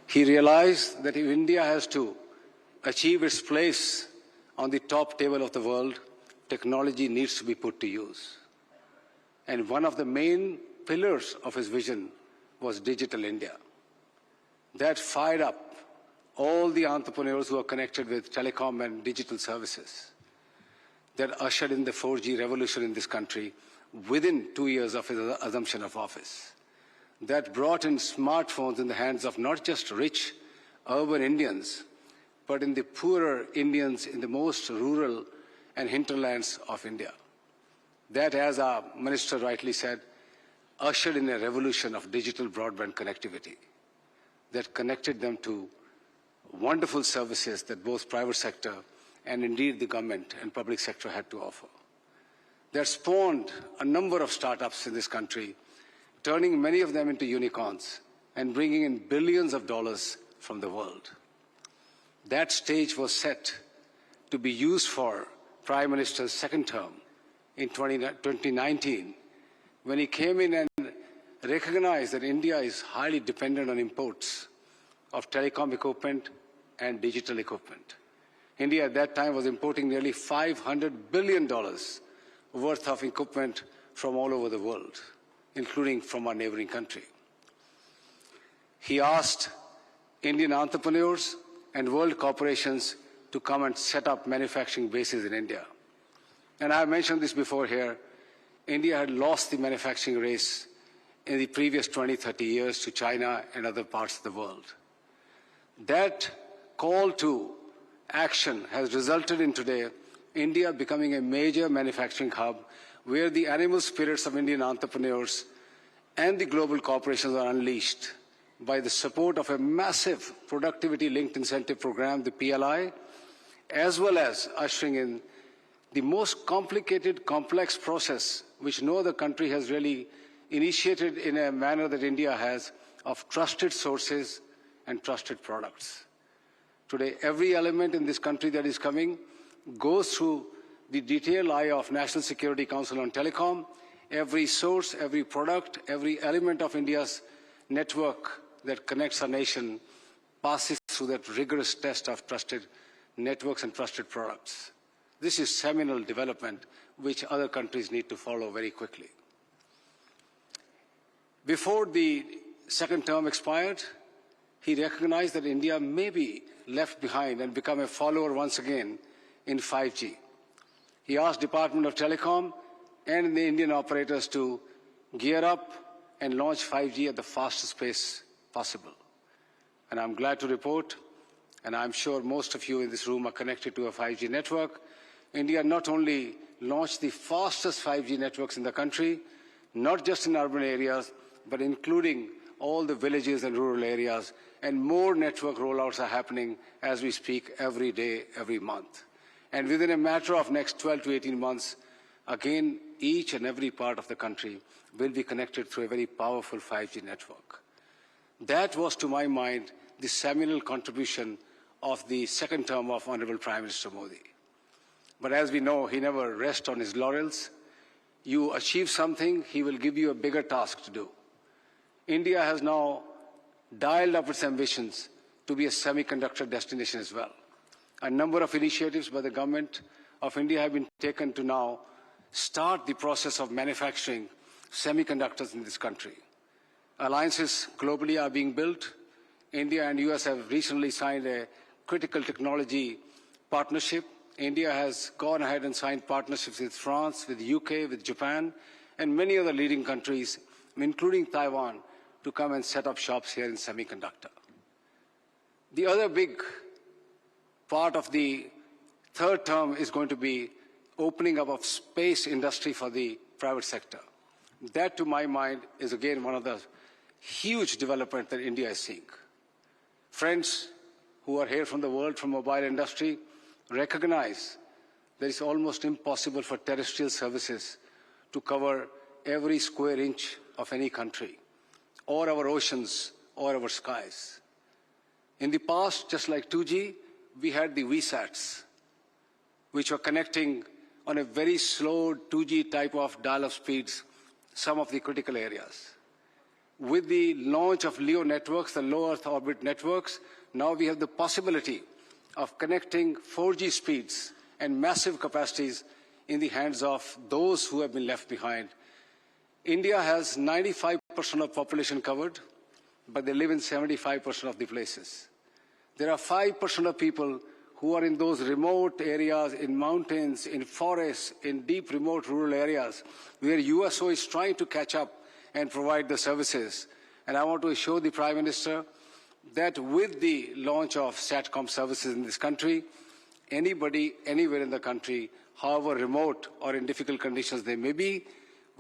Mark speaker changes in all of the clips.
Speaker 1: He realized that if India has to achieve its place on the top table of the world, technology needs to be put to use. And one of the main pillars of his vision was Digital India. That fired up all the entrepreneurs who are connected with telecom and digital services. That ushered in the 4G revolution in this country within 2 years of his assumption of office. That brought in smartphones in the hands of not just rich urban Indians, but in the poorer Indians in the most rural and hinterlands of India. That, as our minister rightly said, ushered in a revolution of digital broadband connectivity that connected them to wonderful services that both private sector and indeed the government and public sector had to offer. That spawned a number of startups in this country, turning many of them into unicorns and bringing in billions of dollars from the world. That stage was set to be used for Prime Minister's second term in 2019, when he came in and recognized that India is highly dependent on imports of telecom equipment and digital equipment. India at that time was importing nearly $500 billion worth of equipment from all over the world, including from our neighboring country. He asked Indian entrepreneurs and world corporations to come and set up manufacturing bases in India. And I mentioned this before here, India had lost the manufacturing race in the previous 20, 30 years to China and other parts of the world. That call to action has resulted in today India becoming a major manufacturing hub where the animal spirits of Indian entrepreneurs and the global corporations are unleashed by the support of a massive productivity-linked incentive program, the PLI, as well as ushering in the most complicated, complex process which no other country has really initiated in a manner that India has, of trusted sources and trusted products. Today, every element in this country that is coming goes through the detailed eye of National Security Council on Telecom. Every source, every product, every element of India's network that connects our nation passes through that rigorous test of trusted networks and trusted products. This is seminal development which other countries need to follow very quickly. Before the second term expired, he recognized that India may be left behind and become a follower once again in 5G. He asked Department of Telecom and the Indian operators to gear up and launch 5G at the fastest pace possible. And I'm glad to report, and I'm sure most of you in this room are connected to a 5G network, India not only launched the fastest 5G networks in the country, not just in urban areas, but including all the villages and rural areas, and more network rollouts are happening as we speak every day, every month. And within a matter of next 12 to 18 months, again, each and every part of the country will be connected through a very powerful 5G network. That was, to my mind, the seminal contribution of the second term of Honorable Prime Minister Modi. But as we know, he never rests on his laurels. You achieve something, he will give you a bigger task to do. India has now dialed up its ambitions to be a semiconductor destination as well. A number of initiatives by the government of India have been taken to now start the process of manufacturing semiconductors in this country. Alliances globally are being built. India and US have recently signed a critical technology partnership. India has gone ahead and signed partnerships with France, with UK, with Japan, and many other leading countries, including Taiwan, to come and set up shops here in semiconductor. The other big part of the third term is going to be opening up of space industry for the private sector. That, to my mind, is again one of the huge developments that India is seeing. Friends who are here from the world, from mobile industry, recognize that it's almost impossible for terrestrial services to cover every square inch of any country, or our oceans, or our skies. In the past, just like 2G, we had the VSATs, which were connecting on a very slow 2G type of dial-up speeds some of the critical areas. With the launch of LEO networks, the low Earth orbit networks, now we have the possibility of connecting 4G speeds and massive capacities in the hands of those who have been left behind. India has 95% of population covered, but they live in 75% of the places. There are 5% of people who are in those remote areas, in mountains, in forests, in deep remote rural areas, where USO is trying to catch up and provide the services. And I want to assure the Prime Minister that with the launch of SATCOM services in this country, anybody, anywhere in the country, however remote or in difficult conditions they may be,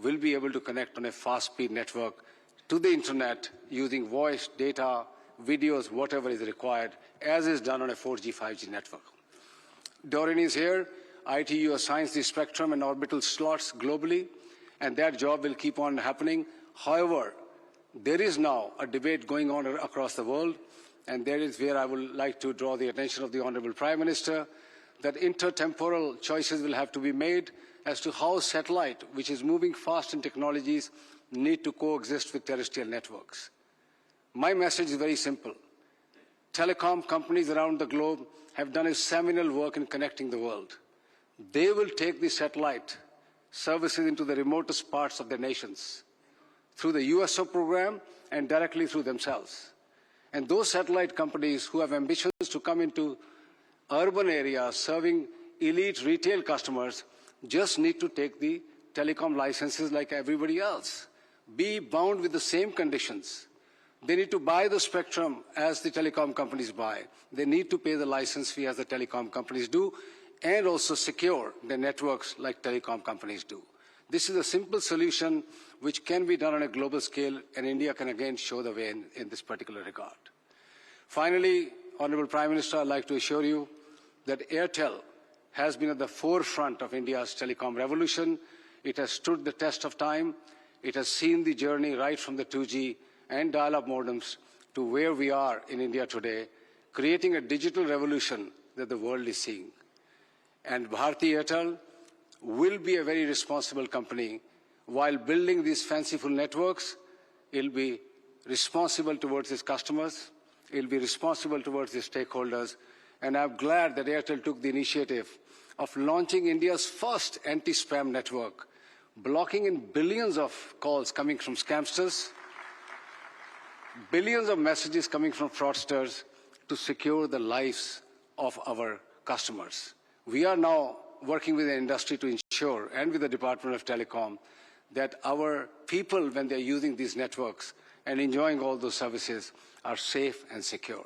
Speaker 1: will be able to connect on a fast-speed network to the internet using voice, data, videos, whatever is required, as is done on a 4G, 5G network. Doreen is here. ITU assigns the spectrum and orbital slots globally, and that job will keep on happening. However, there is now a debate going on across the world, and there is where I would like to draw the attention of the Honourable Prime Minister, that intertemporal choices will have to be made as to how satellite, which is moving fast in technologies, need to coexist with terrestrial networks. My message is very simple. Telecom companies around the globe have done a seminal work in connecting the world. They will take the satellite services into the remotest parts of their nations through the USO program and directly through themselves. And those satellite companies who have ambitions to come into urban areas serving elite retail customers just need to take the telecom licenses like everybody else, be bound with the same conditions. They need to buy the spectrum as the telecom companies buy. They need to pay the license fee as the telecom companies do, and also secure their networks like telecom companies do. This is a simple solution which can be done on a global scale, and India can again show the way in this particular regard. Finally, Honourable Prime Minister, I'd like to assure you that Airtel has been at the forefront of India's telecom revolution. It has stood the test of time. It has seen the journey right from the 2G and dial-up modems to where we are in India today, creating a digital revolution that the world is seeing. And Bharti Airtel will be a very responsible company. While building these fanciful networks, it will be responsible towards its customers, it will be responsible towards its stakeholders, and I'm glad that Airtel took the initiative of launching India's first anti-spam network, blocking in billions of calls coming from scamsters, billions of messages coming from fraudsters to secure the lives of our customers. We are now working with the industry to ensure, and with the Department of Telecom, that our people, when they're using these networks and enjoying all those services, are safe and secure.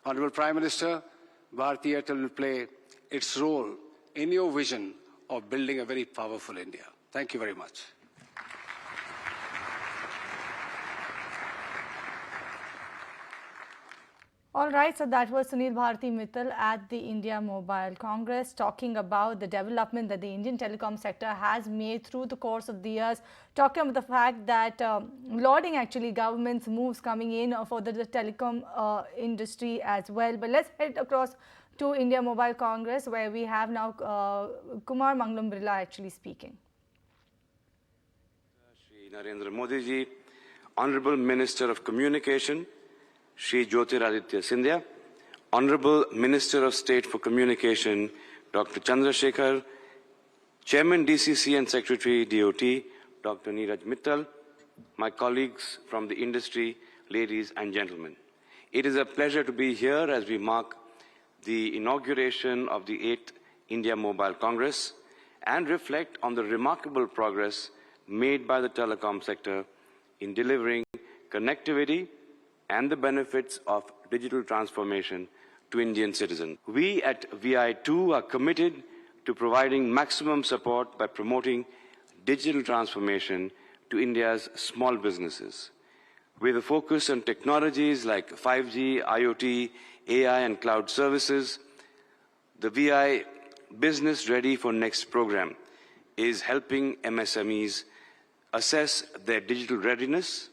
Speaker 1: Honourable Prime Minister, Bharti Airtel will play its role in your vision of building a very powerful India. Thank you very much.
Speaker 2: All right, so that was Sunil Bharti Mittal at the India Mobile Congress talking about the development that the Indian telecom sector has made through the course of the years, talking about the fact that lauding actually government's moves coming in for the telecom industry as well. But let's head across to India Mobile Congress, where we have now Kumar Mangalam Birla actually speaking.
Speaker 3: Shri Narendra Modi ji, Honorable Minister of Communication, Shri Aditya Sindhya, Honorable Minister of State for Communication, Dr. Chandrasekhar, Chairman DCC and Secretary DOT, Dr. Neeraj Mittal, my colleagues from the industry, ladies and gentlemen. It is a pleasure to be here as we mark the inauguration of the 8th India Mobile Congress and reflect on the remarkable progress made by the telecom sector in delivering connectivity and the benefits of digital transformation to Indian citizens. We at VI2 are committed to providing maximum support by promoting digital transformation to India's small businesses. With a focus on technologies like 5G, IoT, AI and cloud services, the VI Business Ready for Next program is helping MSMEs assess their digital readiness,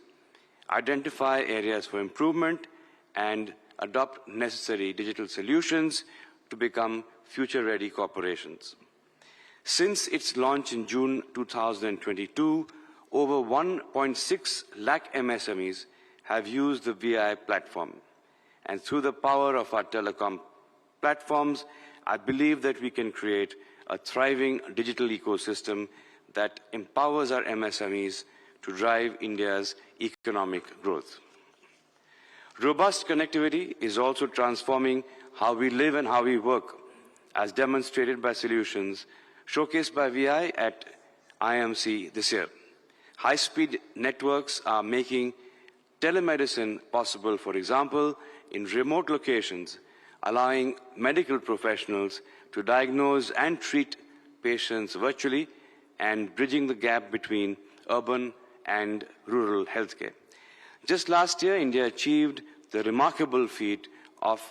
Speaker 3: identify areas for improvement, and adopt necessary digital solutions to become future-ready corporations. Since its launch in June 2022, over 1.6 lakh MSMEs have used the VI platform. And through the power of our telecom platforms, I believe that we can create a thriving digital ecosystem that empowers our MSMEs to drive India's economic growth. Robust connectivity is also transforming how we live and how we work, as demonstrated by solutions showcased by VI at IMC this year. High-speed networks are making telemedicine possible, for example, in remote locations, allowing medical professionals to diagnose and treat patients virtually and bridging the gap between urban and rural healthcare. Just last year, India achieved the remarkable feat of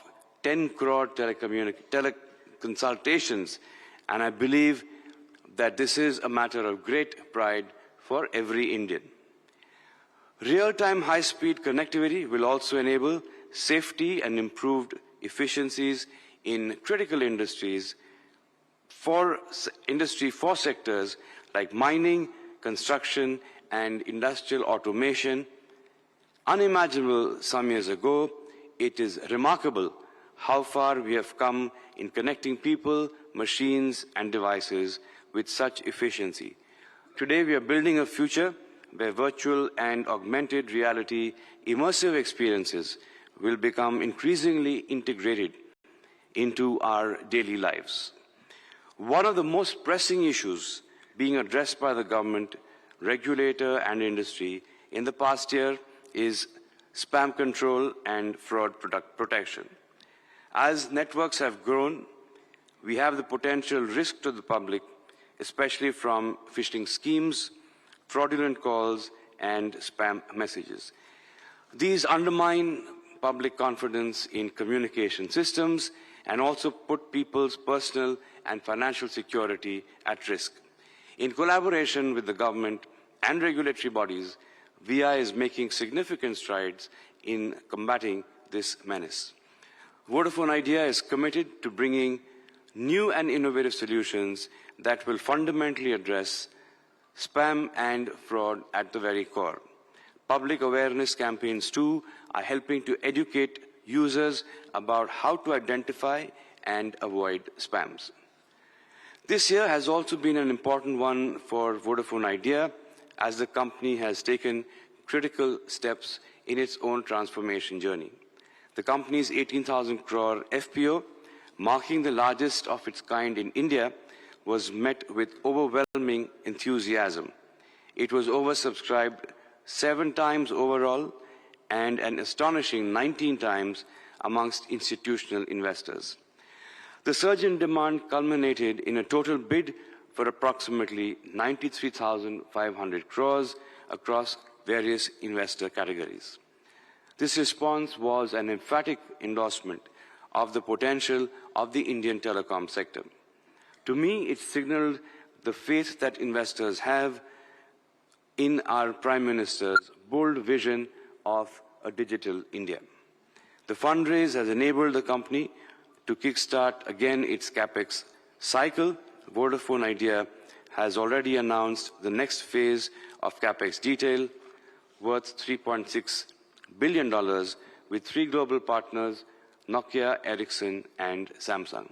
Speaker 3: 10 crore teleconsultations, and I believe that this is a matter of great pride for every Indian. Real-time high-speed connectivity will also enable safety and improved efficiencies in critical industries for sectors like mining, construction, and industrial automation. Unimaginable some years ago, it is remarkable how far we have come in connecting people, machines, and devices with such efficiency. Today, we are building a future where virtual and augmented reality immersive experiences will become increasingly integrated into our daily lives. One of the most pressing issues being addressed by the government, regulator, and industry in the past year is spam control and fraud protection. As networks have grown, we have the potential risk to the public, especially from phishing schemes, fraudulent calls, and spam messages. These undermine public confidence in communication systems and also put people's personal and financial security at risk. In collaboration with the government and regulatory bodies, VI is making significant strides in combating this menace. Vodafone Idea is committed to bringing new and innovative solutions that will fundamentally address spam and fraud at the very core. Public awareness campaigns, too, are helping to educate users about how to identify and avoid spams. This year has also been an important one for Vodafone Idea, as the company has taken critical steps in its own transformation journey. The company's 18,000 crore FPO, marking the largest of its kind in India, was met with overwhelming enthusiasm. It was oversubscribed 7 times overall and an astonishing 19 times amongst institutional investors. The surge in demand culminated in a total bid for approximately 93,500 crores across various investor categories. This response was an emphatic endorsement of the potential of the Indian telecom sector. To me, it signaled the faith that investors have in our Prime Minister's bold vision of a digital India. The fundraise has enabled the company to kickstart again its capex cycle. Vodafone Idea has already announced the next phase of capex detail worth $3.6 billion with 3 global partners, Nokia, Ericsson, and Samsung.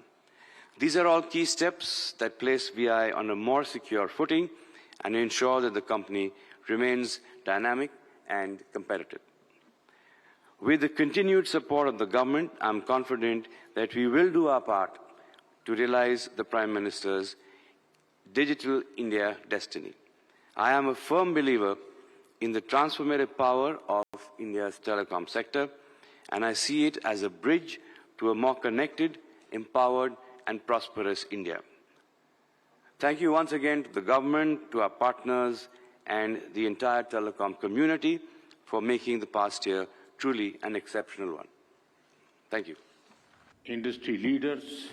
Speaker 3: These are all key steps that place VI on a more secure footing and ensure that the company remains dynamic and competitive. With the continued support of the government, I'm confident that we will do our part to realize the Prime Minister's Digital India destiny. I am a firm believer in the transformative power of India's telecom sector, and I see it as a bridge to a more connected, empowered, and prosperous India. Thank you once again to the government, to our partners, and the entire telecom community for making the past year truly an exceptional one. Thank you.
Speaker 4: Industry leaders,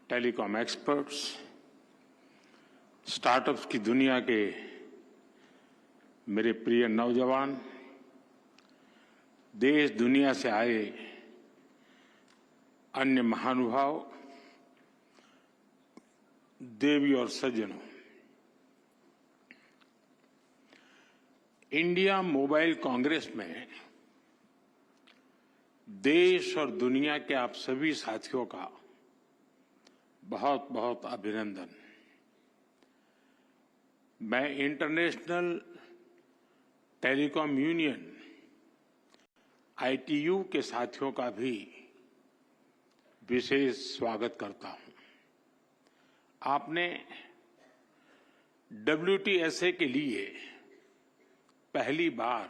Speaker 4: telecom experts, startups की दुनिया के मेरे प्रिय नौजवान, देश दुनिया से आए अन्य महानुभाव, देवी और सज्जनों, इंडिया मोबाइल कांग्रेस में देश और दुनिया के आप सभी साथियों का बहुत बहुत अभिनंदन। मैं इंटरनेशनल टेलीकॉम यूनियन ITU के साथियों का भी विशेष स्वागत करता हूं। आपने WTSA के लिए पहली बार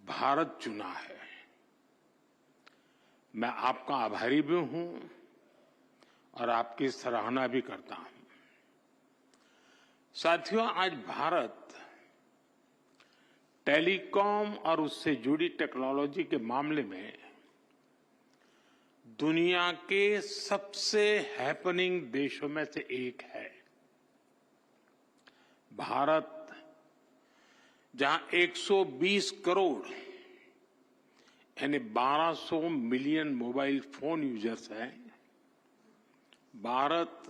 Speaker 4: भारत चुना है। मैं आपका आभारी भी हूं और आपकी सराहना भी करता हूं। साथियों, आज भारत टेलीकॉम और उससे जुड़ी टेक्नोलॉजी के मामले में दुनिया के सबसे हैपनिंग देशों में से एक है। भारत जहां 120 करोड़ यानी 1200 मिलियन मोबाइल फोन यूजर्स हैं, भारत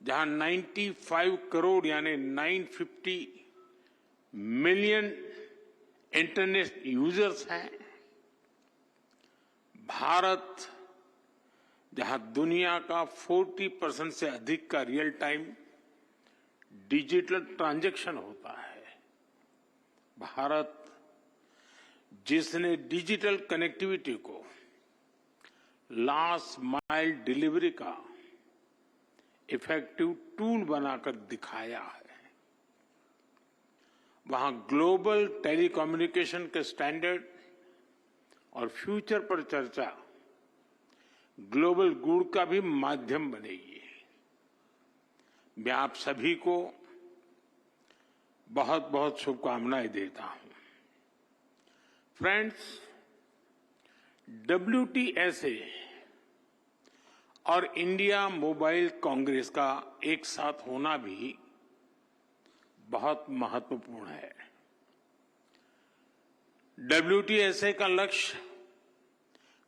Speaker 4: जहां 95 करोड़ यानी 950 मिलियन इंटरनेट यूजर्स हैं, भारत जहां दुनिया का 40% से अधिक का रियल टाइम डिजिटल ट्रांजैक्शन होता है, भारत जिसने डिजिटल कनेक्टिविटी को लास्ट माइल डिलीवरी का इफेक्टिव टूल बनाकर दिखाया है, वहां ग्लोबल टेलीकम्युनिकेशन के स्टैंडर्ड और फ्यूचर पर चर्चा ग्लोबल गुड का भी माध्यम बनेगी। मैं आप सभी को बहुत बहुत शुभकामनाएं देता हूं। फ्रेंड्स, WTSA और इंडिया मोबाइल कांग्रेस का एक साथ होना भी बहुत महत्वपूर्ण है। WTSA का लक्ष्य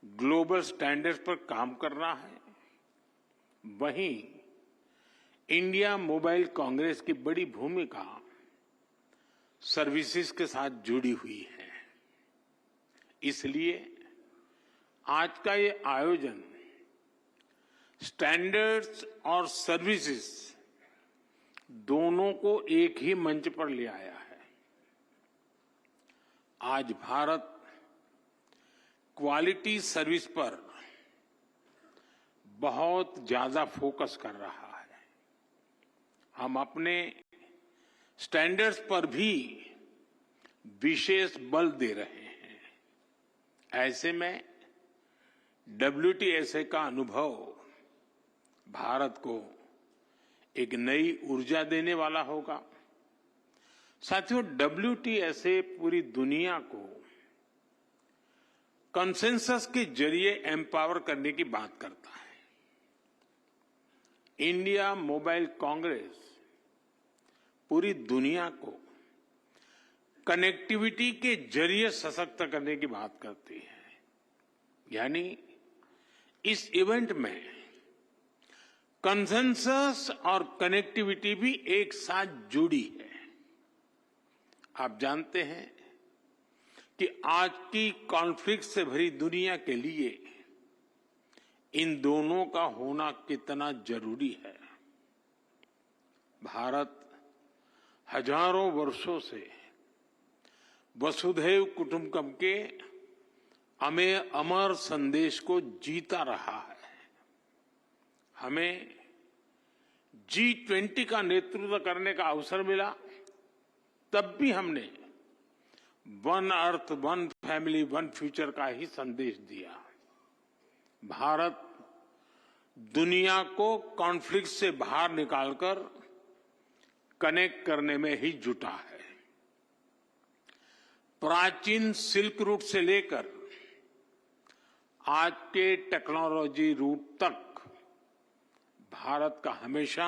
Speaker 4: ग्लोबल स्टैंडर्ड्स पर काम करना है, वहीं इंडिया मोबाइल कांग्रेस की बड़ी भूमिका सर्विसेज के साथ जुड़ी हुई है। इसलिए आज का ये आयोजन स्टैंडर्ड्स और सर्विसेज दोनों को एक ही मंच पर ले आया है। आज भारत क्वालिटी सर्विस पर बहुत ज्यादा फोकस कर रहा है। हम अपने स्टैंडर्ड्स पर भी विशेष बल दे रहे हैं। ऐसे में WTSA का अनुभव भारत को एक नई ऊर्जा देने वाला होगा। साथियों, WTSA पूरी दुनिया को कंसेंसस के जरिए एम्पावर करने की बात करता है। इंडिया मोबाइल कांग्रेस पूरी दुनिया को कनेक्टिविटी के जरिए सशक्त करने की बात करती है। यानी इस इवेंट में कंसेंसस और कनेक्टिविटी भी एक साथ जुड़ी है। आप जानते हैं कि आज की कॉन्फ्लिक्ट से भरी दुनिया के लिए इन दोनों का होना कितना जरूरी है। भारत हजारों वर्षों से वसुधैव कुटुंबकम के अमर संदेश को जीता रहा है। हमें G20 का नेतृत्व करने का अवसर मिला, तब भी हमने one earth, one family, one future का ही संदेश दिया। भारत दुनिया को कॉन्फ्लिक्ट से बाहर निकालकर कनेक्ट करने में ही जुटा है। प्राचीन सिल्क रूट से लेकर आज के टेक्नोलॉजी रूट तक भारत का हमेशा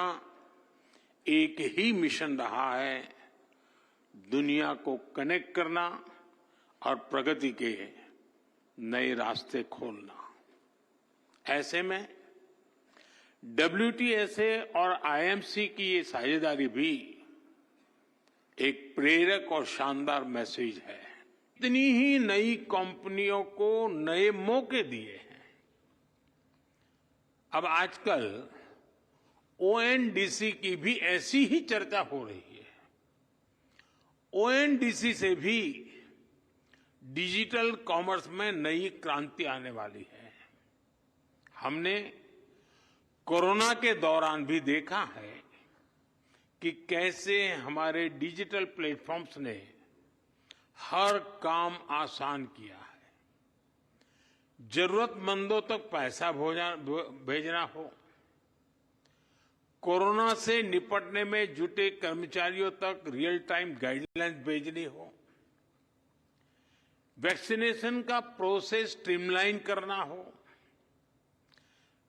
Speaker 4: एक ही मिशन रहा है, दुनिया को कनेक्ट करना और प्रगति के नए रास्ते खोलना। ऐसे में WTSA और IMC की ये साझेदारी भी एक प्रेरक और शानदार मैसेज है। इतनी ही नई कंपनियों को नए मौके दिए हैं। अब आजकल ओएनडीसी की भी ऐसी ही चर्चा हो रही है। ओएनडीसी से भी डिजिटल कॉमर्स में नई क्रांति आने वाली है। हमने कोरोना के दौरान भी देखा है कि कैसे हमारे डिजिटल प्लेटफॉर्म्स ने हर काम आसान किया है। जरूरतमंदों तक पैसा भेजना हो, कोरोना से निपटने में जुटे कर्मचारियों तक रियल टाइम गाइडलाइंस भेजनी हो, वैक्सीनेशन का प्रोसेस स्ट्रीमलाइन करना हो,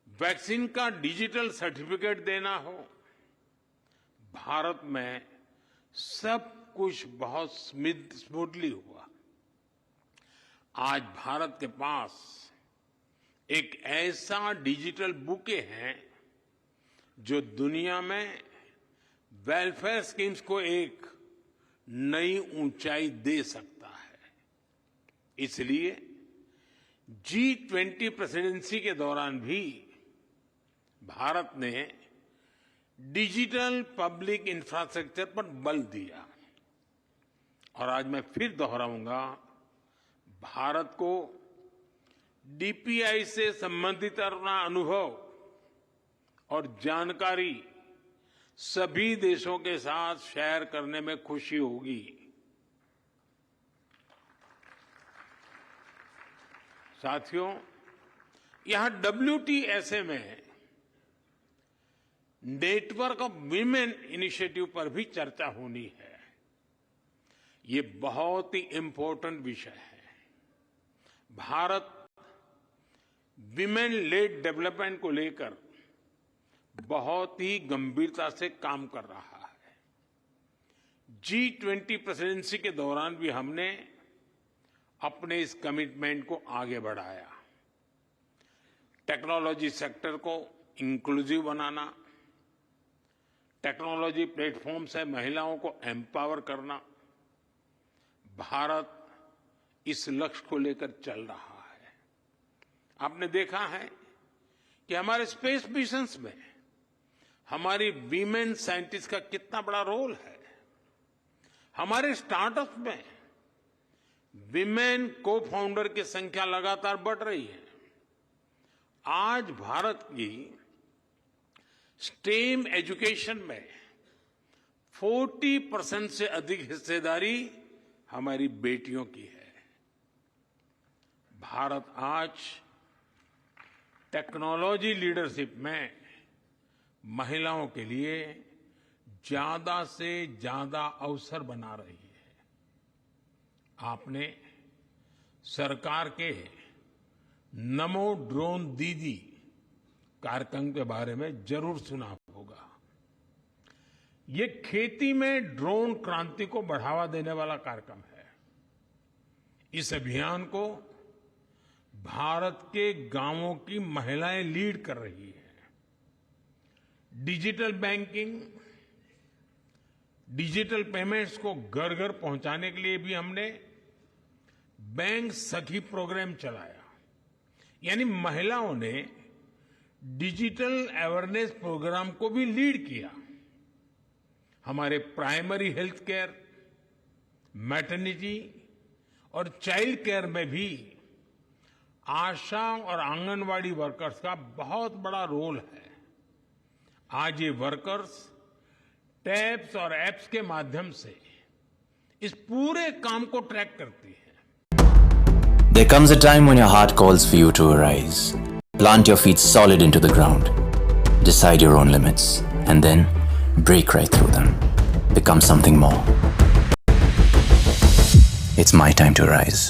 Speaker 4: वैक्सीन का डिजिटल सर्टिफिकेट देना हो, भारत में सब कुछ बहुत स्मूथली हुआ। आज भारत के पास एक ऐसा डिजिटल बुके है जो दुनिया में वेलफेयर स्कीम्स को एक नई ऊंचाई दे सकता है। इसलिए G20 प्रेसिडेंसी के दौरान भी भारत ने डिजिटल पब्लिक इंफ्रास्ट्रक्चर पर बल दिया। और आज मैं फिर दोहराऊंगा, भारत को डीपीआई से संबंधित अपना अनुभव और जानकारी सभी देशों के साथ शेयर करने में खुशी होगी। साथियों, यहां WTSA में नेटवर्क ऑफ वीमेन इनिशिएटिव पर भी चर्चा होनी है। ये बहुत ही इंपॉर्टेंट विषय है। भारत वीमेन लेड डेवलपमेंट को लेकर बहुत ही गंभीरता से काम कर रहा है। G20 प्रेसिडेंसी के दौरान भी हमने अपने इस कमिटमेंट को आगे बढ़ाया। टेक्नोलॉजी सेक्टर को इंक्लूसिव बनाना, टेक्नोलॉजी प्लेटफॉर्म से महिलाओं को एम्पावर करना, भारत इस लक्ष्य को लेकर चल रहा है। आपने देखा है कि हमारे स्पेस मिशंस में हमारी वीमेन साइंटिस्ट का कितना बड़ा रोल है। हमारे स्टार्टअप में विमेन को फाउंडर की संख्या लगातार बढ़ रही है। आज भारत की स्टेम एजुकेशन में 40% से अधिक हिस्सेदारी हमारी बेटियों की है। भारत आज टेक्नोलॉजी लीडरशिप में महिलाओं के लिए ज्यादा से ज्यादा अवसर बना रही है। आपने सरकार के नमो ड्रोन दीदी कार्यक्रम के बारे में जरूर सुना होगा। ये खेती में ड्रोन क्रांति को बढ़ावा देने वाला कार्यक्रम है। इस अभियान को भारत के गांवों की महिलाएं लीड कर रही हैं। डिजिटल बैंकिंग, डिजिटल पेमेंट्स को घर घर पहुंचाने के लिए भी हमने बैंक सखी प्रोग्राम चलाया। यानी महिलाओं ने डिजिटल अवेयरनेस प्रोग्राम को भी लीड किया। हमारे प्राइमरी हेल्थ केयर, मैटरनिटी और चाइल्ड केयर में भी आशा और आंगनवाड़ी वर्कर्स का बहुत बड़ा रोल है। आज ये वर्कर्स टैब्स और एप्स के माध्यम से इस पूरे काम को ट्रैक करती है।
Speaker 5: There comes a time when your heart calls for you to arise. Plant your feet solid into the ground. Decide your own limits. And then break right through them. Become something more. It's my time to rise.